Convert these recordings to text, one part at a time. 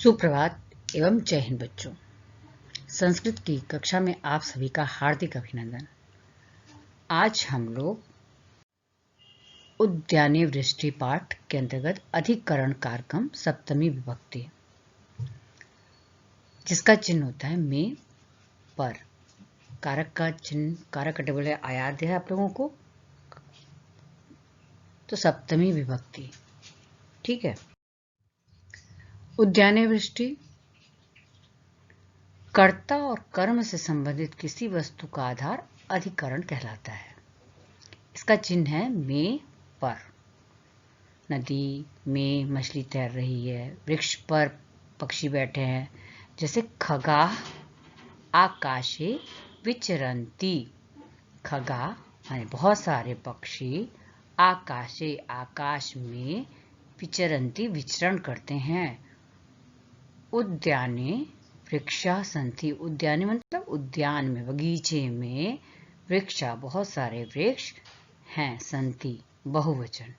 सुप्रभात एवं जय हिंद बच्चों। संस्कृत की कक्षा में आप सभी का हार्दिक अभिनंदन। आज हम लोग उद्याने वृष्टि पाठ के अंतर्गत अधिकरण कारकम सप्तमी विभक्ति, जिसका चिन्ह होता है में पर। कारक का चिन्ह, कारक टेबल याद है आप लोगों को? तो सप्तमी विभक्ति, ठीक है। उद्याने वृष्टि कर्ता और कर्म से संबंधित किसी वस्तु का आधार अधिकरण कहलाता है। इसका चिन्ह है में पर। नदी में मछली तैर रही है, वृक्ष पर पक्षी बैठे हैं, जैसे खगाः आकाशे विचरन्ति। खगाः माने बहुत सारे पक्षी, आकाशे आकाश में, विचरन्ति विचरण करते हैं। उद्याने वृक्षा सन्ति। उद्याने मतलब उद्यान में, बगीचे में, वृक्षा बहुत सारे वृक्ष हैं, सन्ति बहुवचन।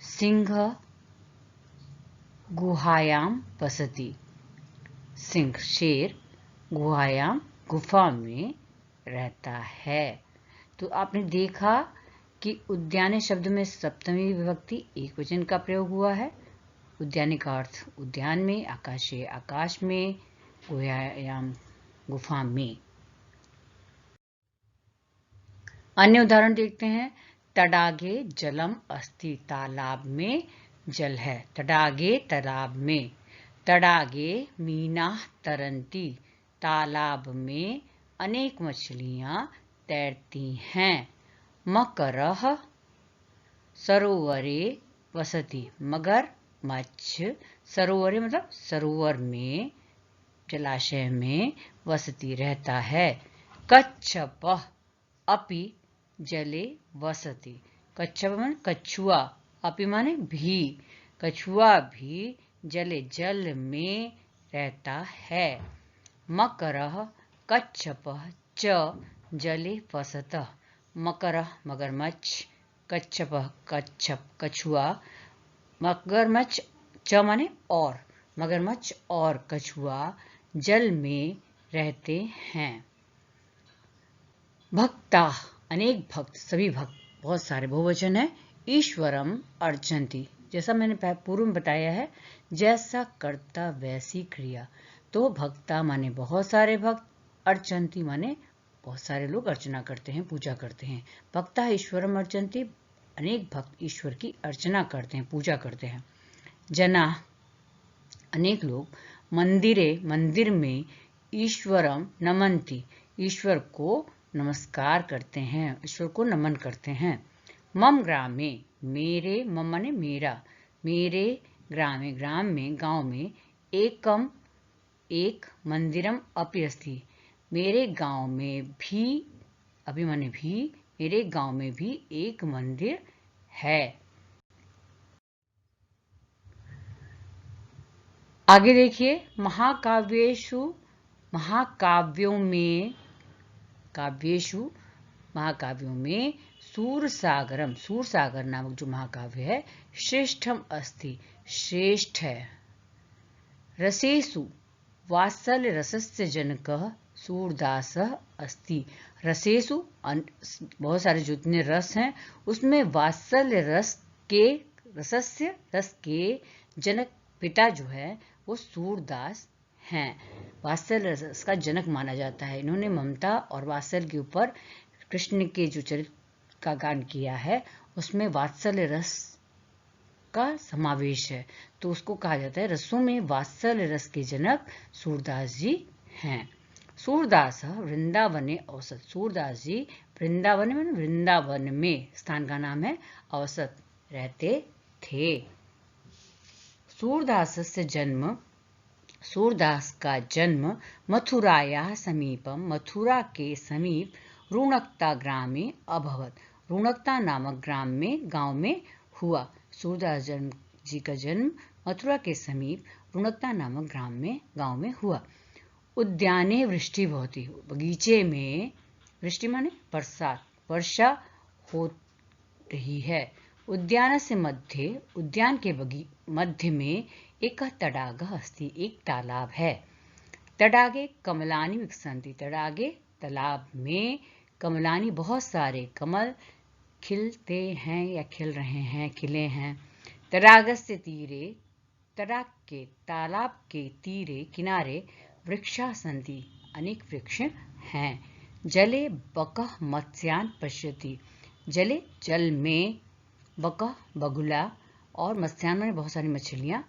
सिंह गुहायां वसति। सिंह शेर गुहायां गुफा में रहता है। तो आपने देखा कि उद्याने शब्द में सप्तमी विभक्ति एक वचन का प्रयोग हुआ है। उद्याने का अर्थ उद्यान में, आकाशे आकाश में, गुहायां गुफा में। अन्य उदाहरण देखते हैं। तडागे जलम अस्ति। तालाब में जल है। तडागे तालाब में। तडागे मीनाः तरन्ति। तालाब में अनेक मछलियां तैरती हैं। मकरः सरोवरे वसति। मगरमच्छ सरोवरे मतलब सरोवर में, जलाशय में वसति रहता है। कच्छपः अपि जले वसति। कच्छप माने कछुआ, अपि माने भी, कछुआ भी जले जल में रहता है। मकरः कच्छपः च जले वसतः। मकरः मगरमच्छ, कच्छपः कच्छप कछुआ, मगरमच्छ च माने और, मगरमच्छ और कछुआ जल में रहते हैं। भक्ता अनेक भक्त, सभी भक्त, बहुत सारे बहुवचन है। ईश्वरम अर्चन्ति, जैसा मैंने पूर्व में बताया है, जैसा कर्ता वैसी क्रिया। तो भक्ता माने बहुत सारे भक्त, अर्चन्ति माने बहुत सारे लोग अर्चना करते हैं, पूजा करते हैं। भक्ता ईश्वरम अर्चन्ति, अनेक भक्त ईश्वर की अर्चना करते हैं, पूजा करते हैं। जना अनेक लोग, मंदिरे मंदिर में, ईश्वरम नमन्ति, ईश्वर को नमस्कार करते हैं, ईश्वर को नमन करते हैं। मम ग्रामे, मेरे, मम माने मेरा, मेरे ग्रामे, ग्राम में, गांव में, एकम एक, मंदिरम अपि अस्ति, मेरे गांव में भी, अभी माने भी, मेरे गांव में भी एक मंदिर है। आगे देखिए, महाकाव्येषु, महाकाव्यों में, काव्येषु महाकाव्यों में, सूरसागरम, सूरसागर नामक जो महाकाव्य है, श्रेष्ठम अस्ति, श्रेष्ठ है। रसेषु वात्सल्य रसस्य जनकः सूरदासः अस्ति। रसेषु बहुत सारे जितने रस हैं, उसमें वात्सल्य रस के, रसस्य रस के जनक, पिता जो है वो सूरदास हैं। वात्सल्य रस का जनक माना जाता है। इन्होंने ममता और वात्सल्य के ऊपर कृष्ण के जो चरित्र का गान किया है, उसमें वात्सल्य रस का समावेश है, तो उसको कहा जाता है रसों में वात्सल्य रस के जनक सूरदास जी हैं। सूरदास वृंदावने औसत। सूरदास जी वृंदावन में, वृंदावन में स्थान का नाम है, औसत रहते थे। सूरदासस्य जन्म, सूरदास का जन्म मथुरायाः समीपम, मथुरा के समीप, रुणक्ता ग्रामे अभवत। रुणक्ता नामक ग्राम में, गांव में हुआ। सूरदास जी का जन्म मथुरा के समीप रुणक्ता नामक ग्राम में, गांव में हुआ। उद्याने वृष्टि भवति, बगीचे में, वृष्टि माने बरसात, वर्षा हो रही है। उद्यानस्य मध्ये, उद्यान के मध्य में एक तडागः अस्ति, एक तालाब है। तडागे कमलानि विकसन्ति, तडागे तालाब में कमलानि बहुत सारे कमल खिलते हैं या खिल रहे हैं, खिले हैं। तडागस्य तीरे, तडाग के तालाब के तीरे किनारे वृक्षा सन्ति, अनेक वृक्ष हैं। जले बकः मत्स्यान् पश्यति, जले जल में बकः बगुला और मत्स्यान् में बहुत सारी मछलियां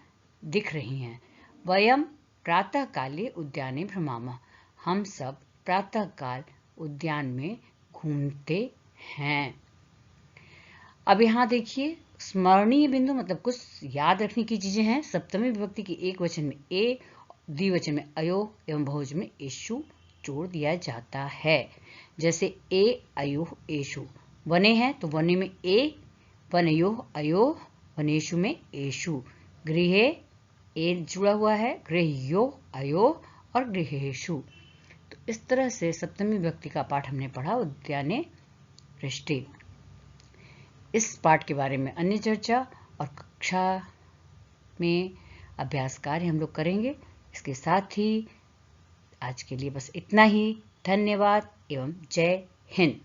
दिख रही हैं। वयम प्रातः काले उद्याने भ्रमामः, हम सब प्रातः काल उद्यान में घूमते हैं। अब यहाँ देखिए स्मरणीय बिंदु मतलब कुछ याद रखने की चीजें हैं। सप्तमी विभक्ति के एक वचन में ए, द्विवचन में अयो एवं बहुवचन में एषु जोड़ दिया जाता है। जैसे ए अयो एषु, वने हैं तो वने में ए, वनयो अयो, वनेषु में एषु। गृहे ए जुड़ा हुआ है, गृह्यो अयो और गृहेषु। तो इस तरह से सप्तमी विभक्ति का पाठ हमने पढ़ा उद्याने पृष्ठे। इस पाठ के बारे में अन्य चर्चा और कक्षा में अभ्यास कार्य हम लोग करेंगे। इसके साथ ही आज के लिए बस इतना ही। धन्यवाद एवं जय हिंद।